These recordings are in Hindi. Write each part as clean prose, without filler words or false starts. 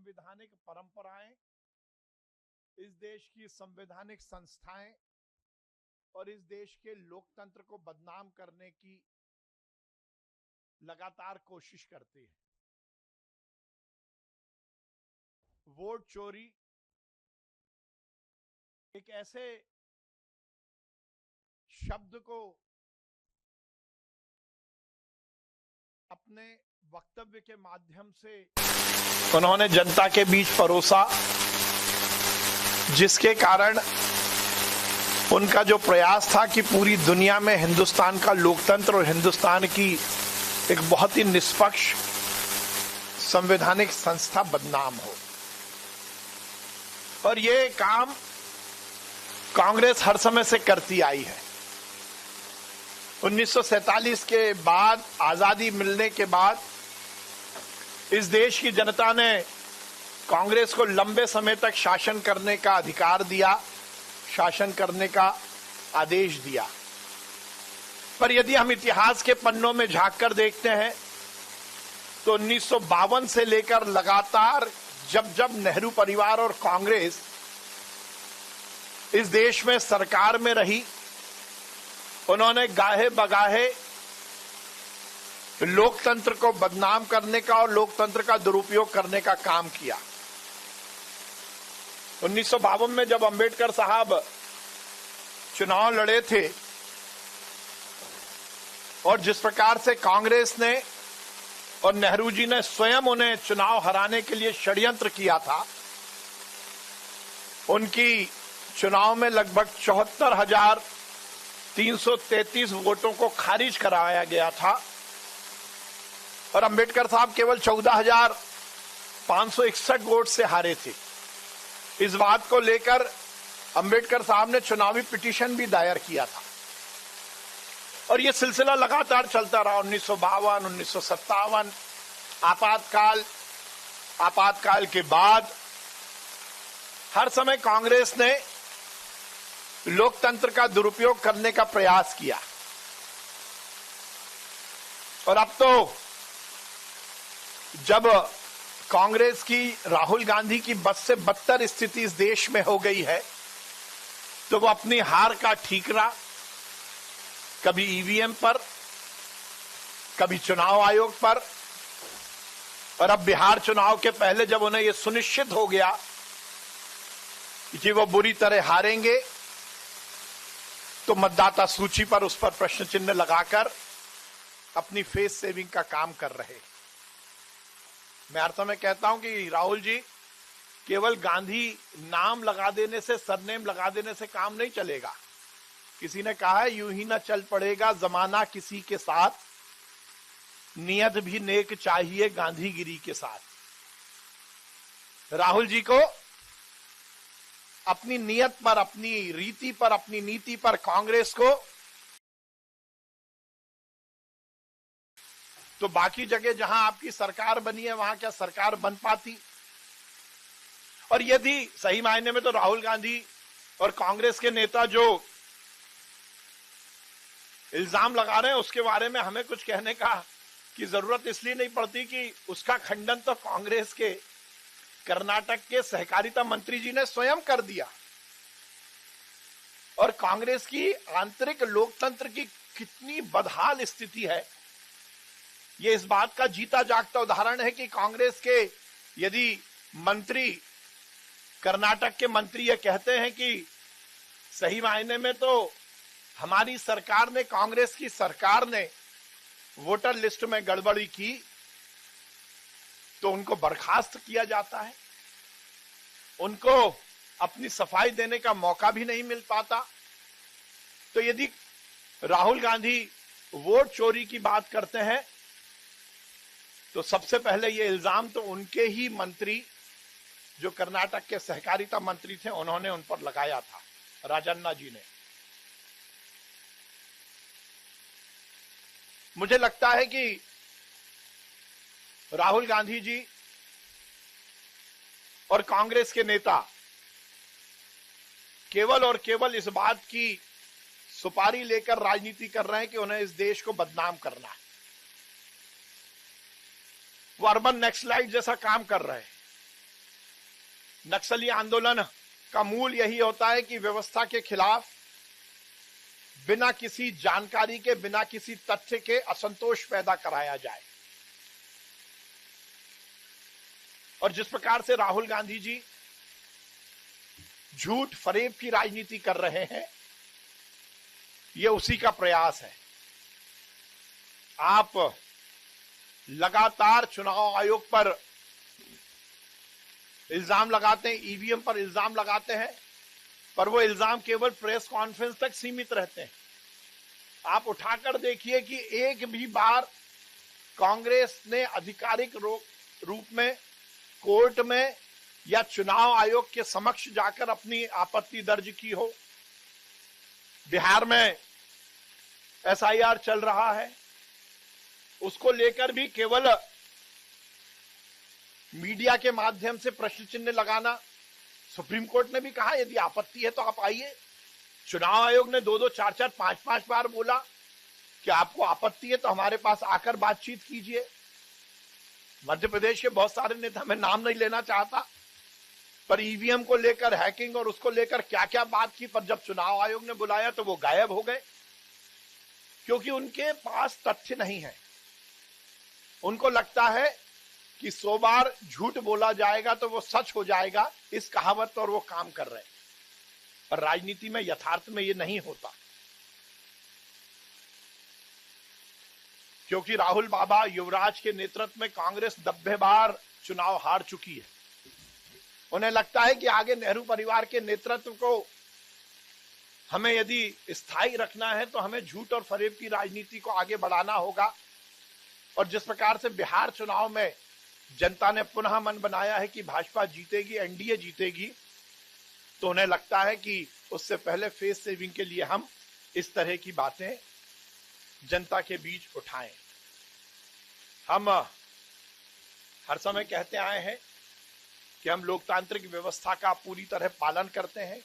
संवैधानिक परंपराएं, इस देश की संवैधानिक संस्थाएं और इस देश के लोकतंत्र को बदनाम करने की लगातार कोशिश करती है। वोट चोरी एक ऐसे शब्द को अपने वक्तव्य के माध्यम से उन्होंने जनता के बीच परोसा, जिसके कारण उनका जो प्रयास था कि पूरी दुनिया में हिंदुस्तान का लोकतंत्र और हिंदुस्तान की एक बहुत ही निष्पक्ष संवैधानिक संस्था बदनाम हो। और ये काम कांग्रेस हर समय से करती आई है। 1947 के बाद, आजादी मिलने के बाद इस देश की जनता ने कांग्रेस को लंबे समय तक शासन करने का अधिकार दिया, शासन करने का आदेश दिया। पर यदि हम इतिहास के पन्नों में झांककर देखते हैं तो 1952 से लेकर लगातार जब नेहरू परिवार और कांग्रेस इस देश में सरकार में रही, उन्होंने गाहे बगाहे लोकतंत्र को बदनाम करने का और लोकतंत्र का दुरुपयोग करने का काम किया। 1952 में जब अंबेडकर साहब चुनाव लड़े थे और जिस प्रकार से कांग्रेस ने और नेहरू जी ने स्वयं उन्हें चुनाव हराने के लिए षड्यंत्र किया था, उनकी चुनाव में लगभग 74,333 वोटों को खारिज कराया गया था और अंबेडकर साहब केवल 14,561 वोट से हारे थे। इस बात को लेकर अंबेडकर साहब ने चुनावी पिटीशन भी दायर किया था और यह सिलसिला लगातार चलता रहा। 1952, 1957, आपातकाल के बाद हर समय कांग्रेस ने लोकतंत्र का दुरुपयोग करने का प्रयास किया। और अब तो जब कांग्रेस की, राहुल गांधी की बद से बदतर स्थिति इस देश में हो गई है, तो वो अपनी हार का ठीकरा कभी ईवीएम पर, कभी चुनाव आयोग पर, और अब बिहार चुनाव के पहले जब उन्हें यह सुनिश्चित हो गया कि वो बुरी तरह हारेंगे, तो मतदाता सूची पर उस पर प्रश्न चिन्ह लगाकर अपनी फेस सेविंग का काम कर रहे। मैं हर समय कहता हूं कि राहुल जी, केवल गांधी नाम लगा देने से, सरनेम लगा देने से काम नहीं चलेगा। किसी ने कहा है, यूं ही ना चल पड़ेगा जमाना किसी के साथ, नियत भी नेक चाहिए गांधीगिरी के साथ। राहुल जी को अपनी नियत पर, अपनी रीति पर, अपनी नीति पर, कांग्रेस को तो बाकी जगह जहां आपकी सरकार बनी है वहां क्या सरकार बन पाती? और यदि सही मायने में तो राहुल गांधी और कांग्रेस के नेता जो इल्जाम लगा रहे हैं उसके बारे में हमें कुछ कहने का की जरूरत इसलिए नहीं पड़ती कि उसका खंडन तो कांग्रेस के कर्नाटक के सहकारिता मंत्री जी ने स्वयं कर दिया। और कांग्रेस की आंतरिक लोकतंत्र की कितनी बदहाल स्थिति है, ये इस बात का जीता जागता उदाहरण है कि कांग्रेस के यदि मंत्री, कर्नाटक के मंत्री ये कहते हैं कि सही मायने में तो हमारी सरकार ने, कांग्रेस की सरकार ने वोटर लिस्ट में गड़बड़ी की, तो उनको बर्खास्त किया जाता है, उनको अपनी सफाई देने का मौका भी नहीं मिल पाता। तो यदि राहुल गांधी वोट चोरी की बात करते हैं तो सबसे पहले ये इल्जाम तो उनके ही मंत्री, जो कर्नाटक के सहकारिता मंत्री थे, उन्होंने उन पर लगाया था, राजन्ना जी ने। मुझे लगता है कि राहुल गांधी जी और कांग्रेस के नेता केवल और केवल इस बात की सुपारी लेकर राजनीति कर रहे हैं कि उन्हें इस देश को बदनाम करना है। वो अर्बन नक्सलाइट जैसा काम कर रहे हैं। नक्सली आंदोलन का मूल यही होता है कि व्यवस्था के खिलाफ बिना किसी जानकारी के, बिना किसी तथ्य के असंतोष पैदा कराया जाए। और जिस प्रकार से राहुल गांधी जी झूठ फरेब की राजनीति कर रहे हैं, यह उसी का प्रयास है। आप लगातार चुनाव आयोग पर इल्जाम लगाते हैं, ईवीएम पर इल्जाम लगाते हैं, पर वो इल्जाम केवल प्रेस कॉन्फ्रेंस तक सीमित रहते हैं। आप उठाकर देखिए कि एक भी बार कांग्रेस ने आधिकारिक रूप में कोर्ट में या चुनाव आयोग के समक्ष जाकर अपनी आपत्ति दर्ज की हो। बिहार में एसआईआर चल रहा है, उसको लेकर भी केवल मीडिया के माध्यम से प्रश्न चिन्ह लगाना। सुप्रीम कोर्ट ने भी कहा यदि आपत्ति है तो आप आइए। चुनाव आयोग ने 2-2, 4-4, 5-5 बार बोला कि आपको आपत्ति है तो हमारे पास आकर बातचीत कीजिए। मध्य प्रदेश के बहुत सारे नेता, मैं नाम नहीं लेना चाहता, पर ईवीएम को लेकर, हैकिंग और उसको लेकर क्या क्या बात की, पर जब चुनाव आयोग ने बुलाया तो वो गायब हो गए, क्योंकि उनके पास तथ्य नहीं है। उनको लगता है कि 100 बार झूठ बोला जाएगा तो वो सच हो जाएगा, इस कहावत पर वो काम कर रहे हैं। पर राजनीति में, यथार्थ में ये नहीं होता, क्योंकि राहुल बाबा, युवराज के नेतृत्व में कांग्रेस 90 बार चुनाव हार चुकी है। उन्हें लगता है कि आगे नेहरू परिवार के नेतृत्व को हमें यदि स्थायी रखना है तो हमें झूठ और फरेब की राजनीति को आगे बढ़ाना होगा। और जिस प्रकार से बिहार चुनाव में जनता ने पुनः मन बनाया है कि भाजपा जीतेगी, एनडीए जीतेगी, तो उन्हें लगता है कि उससे पहले फेस सेविंग के लिए हम इस तरह की बातें जनता के बीच उठाएं। हम हर समय कहते आए हैं कि हम लोकतांत्रिक व्यवस्था का पूरी तरह पालन करते हैं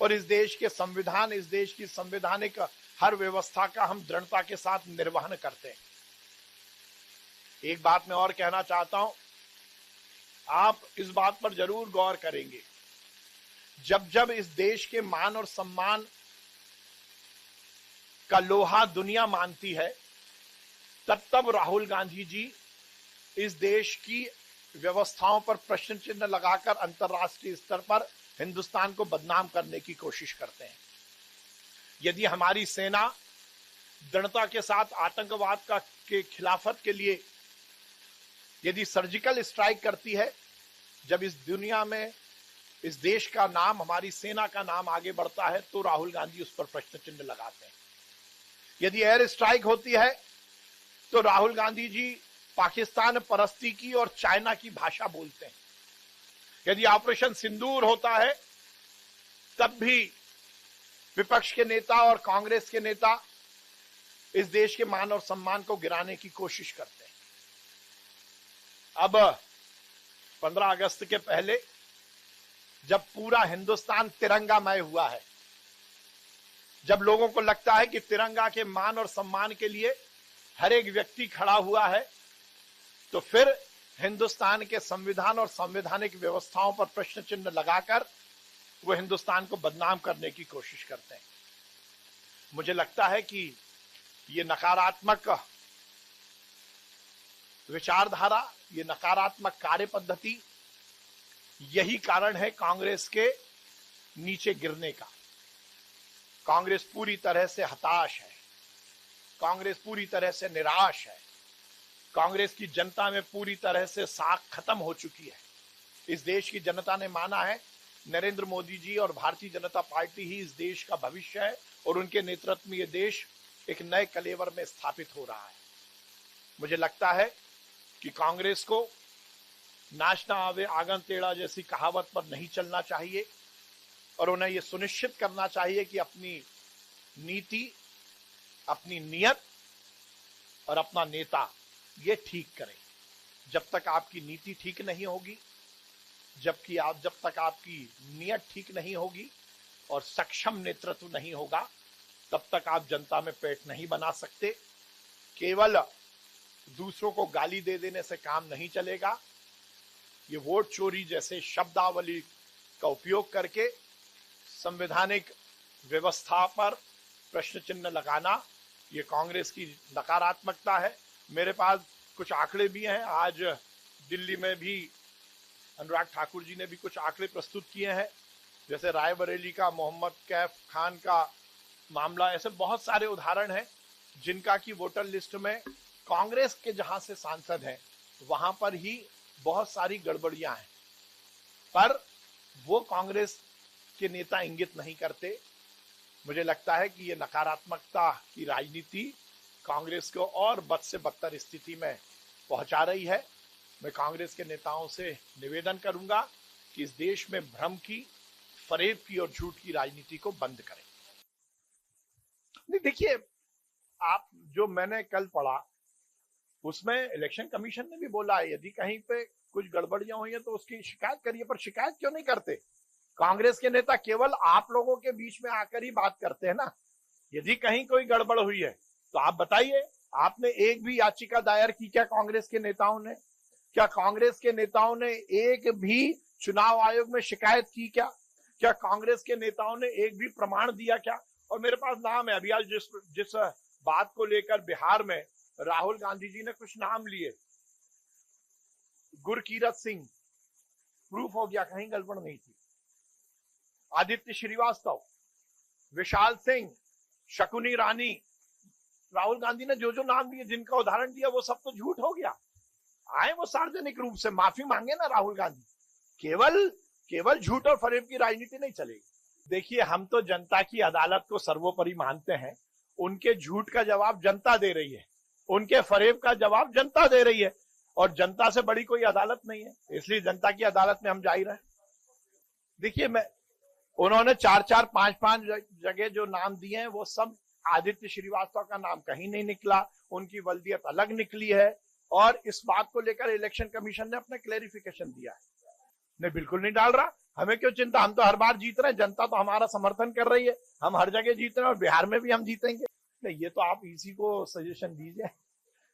और इस देश के संविधान, इस देश की संवैधानिक हर व्यवस्था का हम दृढ़ता के साथ निर्वहन करते हैं। एक बात मैं और कहना चाहता हूं, आप इस बात पर जरूर गौर करेंगे, जब जब इस देश के मान और सम्मान का लोहा दुनिया मानती है, तब तब राहुल गांधी जी इस देश की व्यवस्थाओं पर प्रश्न चिन्ह लगाकर अंतर्राष्ट्रीय स्तर पर हिंदुस्तान को बदनाम करने की कोशिश करते हैं। यदि हमारी सेना दृढ़ता के साथ आतंकवाद के खिलाफत के लिए यदि सर्जिकल स्ट्राइक करती है, जब इस दुनिया में इस देश का नाम, हमारी सेना का नाम आगे बढ़ता है, तो राहुल गांधी उस पर प्रश्न चिन्ह लगाते हैं। यदि एयर स्ट्राइक होती है तो राहुल गांधी जी पाकिस्तान परस्ती की और चाइना की भाषा बोलते हैं। यदि ऑपरेशन सिंदूर होता है तब भी विपक्ष के नेता और कांग्रेस के नेता इस देश के मान और सम्मान को गिराने की कोशिश करते हैं। अब 15 अगस्त के पहले जब पूरा हिंदुस्तान तिरंगामय हुआ है, जब लोगों को लगता है कि तिरंगा के मान और सम्मान के लिए हर एक व्यक्ति खड़ा हुआ है, तो फिर हिंदुस्तान के संविधान और संवैधानिक व्यवस्थाओं पर प्रश्न चिन्ह लगाकर वो हिंदुस्तान को बदनाम करने की कोशिश करते हैं। मुझे लगता है कि ये नकारात्मक विचारधारा, ये नकारात्मक कार्य पद्धति, यही कारण है कांग्रेस के नीचे गिरने का। कांग्रेस पूरी तरह से हताश है, कांग्रेस पूरी तरह से निराश है, कांग्रेस की जनता में पूरी तरह से साख खत्म हो चुकी है। इस देश की जनता ने माना है नरेंद्र मोदी जी और भारतीय जनता पार्टी ही इस देश का भविष्य है और उनके नेतृत्व में यह देश एक नए कलेवर में स्थापित हो रहा है। मुझे लगता है कि कांग्रेस को नाचना आवे आंगन टेढ़ा जैसी कहावत पर नहीं चलना चाहिए और उन्हें यह सुनिश्चित करना चाहिए कि अपनी नीति, अपनी नियत और अपना नेता ये ठीक करें। जब तक आपकी नीति ठीक नहीं होगी, जब तक आपकी नियत ठीक नहीं होगी और सक्षम नेतृत्व नहीं होगा, तब तक आप जनता में पेट नहीं बना सकते। केवल दूसरों को गाली दे देने से काम नहीं चलेगा। ये वोट चोरी जैसे शब्दावली का उपयोग करके संवैधानिक व्यवस्था पर प्रश्न चिन्ह लगाना, ये कांग्रेस की नकारात्मकता है। मेरे पास कुछ आंकड़े भी हैं। आज दिल्ली में भी अनुराग ठाकुर जी ने भी कुछ आंकड़े प्रस्तुत किए हैं, जैसे रायबरेली का मोहम्मद कैफ खान का मामला। ऐसे बहुत सारे उदाहरण हैं जिनका की वोटर लिस्ट में कांग्रेस के जहां से सांसद हैं वहां पर ही बहुत सारी गड़बड़ियां हैं, पर वो कांग्रेस के नेता इंगित नहीं करते। मुझे लगता है कि ये नकारात्मकता की राजनीति कांग्रेस को और बद से बदतर स्थिति में पहुंचा रही है। मैं कांग्रेस के नेताओं से निवेदन करूंगा कि इस देश में भ्रम की, फरेब की और झूठ की राजनीति को बंद करें। देखिए, आप जो मैंने कल पढ़ा उसमें इलेक्शन कमीशन ने भी बोला है यदि कहीं पे कुछ गड़बड़ियां हुई है तो उसकी शिकायत करिए, पर शिकायत क्यों नहीं करते? कांग्रेस के नेता केवल आप लोगों के बीच में आकर ही बात करते हैं ना। यदि कहीं कोई गड़बड़ हुई है तो आप बताइए। आपने एक भी याचिका दायर की क्या कांग्रेस के नेताओं ने? क्या कांग्रेस के नेताओं ने एक भी चुनाव आयोग में शिकायत की क्या? क्या कांग्रेस के नेताओं ने एक भी प्रमाण दिया क्या? और मेरे पास नाम है, अभी आज जिस बात को लेकर बिहार में राहुल गांधी जी ने कुछ नाम लिए, गुरकीरत सिंह, प्रूफ हो गया कहीं गड़बड़ नहीं थी। आदित्य श्रीवास्तव, विशाल सिंह, शकुनी रानी, राहुल गांधी ने जो जो नाम लिए, जिनका उदाहरण दिया, वो सब तो झूठ हो गया। आए वो सार्वजनिक रूप से माफी मांगे ना राहुल गांधी। केवल झूठ और फरेब की राजनीति नहीं चलेगी। देखिए, हम तो जनता की अदालत को सर्वोपरि मानते हैं। उनके झूठ का जवाब जनता दे रही है, उनके फरेब का जवाब जनता दे रही है, और जनता से बड़ी कोई अदालत नहीं है, इसलिए जनता की अदालत में हम जा ही रहे। देखिए, उन्होंने 4-4, 5-5 जगह जो नाम दिए हैं वो सब आदित्य श्रीवास्तव का नाम कहीं नहीं निकला, उनकी वल्दियत अलग निकली है। और इस बात को लेकर इलेक्शन कमीशन ने अपना क्लेरिफिकेशन दिया है। नहीं, बिल्कुल नहीं डाल रहा। हमें क्यों चिंता, हम तो हर बार जीत रहे हैं, जनता तो हमारा समर्थन कर रही है, हम हर जगह जीत रहे हैं और बिहार में भी हम जीतेंगे। नहीं, ये तो आप इसी को सजेशन दीजिए।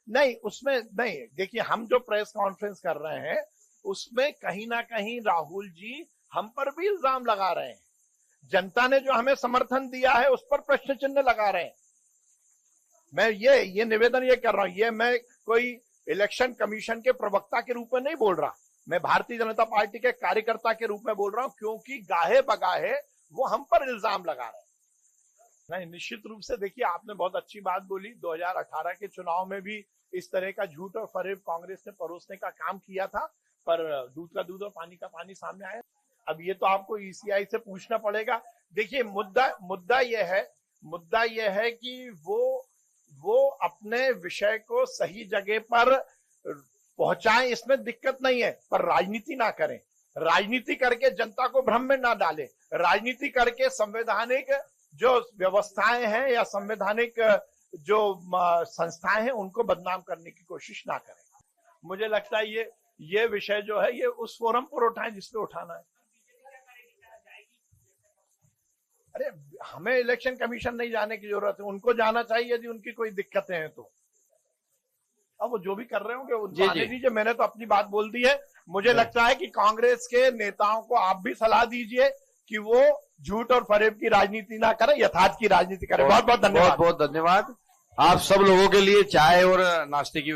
नहीं, उसमें नहीं। देखिए, हम जो प्रेस कॉन्फ्रेंस कर रहे हैं उसमें कहीं ना कहीं राहुल जी हम पर भी इल्जाम लगा रहे हैं। जनता ने जो हमें समर्थन दिया है उस पर प्रश्न चिन्ह लगा रहे हैं। मैं ये निवेदन ये कर रहा हूं, ये मैं कोई इलेक्शन कमीशन के प्रवक्ता के रूप में नहीं बोल रहा, मैं भारतीय जनता पार्टी के कार्यकर्ता के रूप में बोल रहा हूं, क्योंकि गाहे बगाहे वो हम पर इल्जाम लगा रहे हैं। नहीं, निश्चित रूप से देखिए, आपने बहुत अच्छी बात बोली। 2018 के चुनाव में भी इस तरह का झूठ और फरेब कांग्रेस ने परोसने का काम किया था, पर दूध का दूध और पानी का पानी सामने आया। अब ये तो आपको ईसीआई से पूछना पड़ेगा। देखिए, मुद्दा यह है कि वो अपने विषय को सही जगह पर पहुंचाएं, इसमें दिक्कत नहीं है, पर राजनीति ना करें। राजनीति करके जनता को भ्रम में ना डालें। राजनीति करके संवैधानिक जो व्यवस्थाएं हैं या संवैधानिक जो संस्थाएं हैं उनको बदनाम करने की कोशिश ना करें। मुझे लगता है ये विषय जो है ये उस फोरम पर उठाएं जिसपे उठाना है। अरे, हमें इलेक्शन कमीशन नहीं जाने की जरूरत है, उनको जाना चाहिए यदि उनकी कोई दिक्कतें हैं तो। अब वो जो भी कर रहे होंगे उनको आने दीजिए। मैंने तो अपनी बात बोल दी है। मुझे लगता है कि कांग्रेस के नेताओं को आप भी सलाह दीजिए कि वो झूठ और फरेब की राजनीति ना करें, यथार्थ की राजनीति करें। बहुत बहुत धन्यवाद। बहुत बहुत धन्यवाद। आप सब लोगों के लिए चाय और नाश्ते की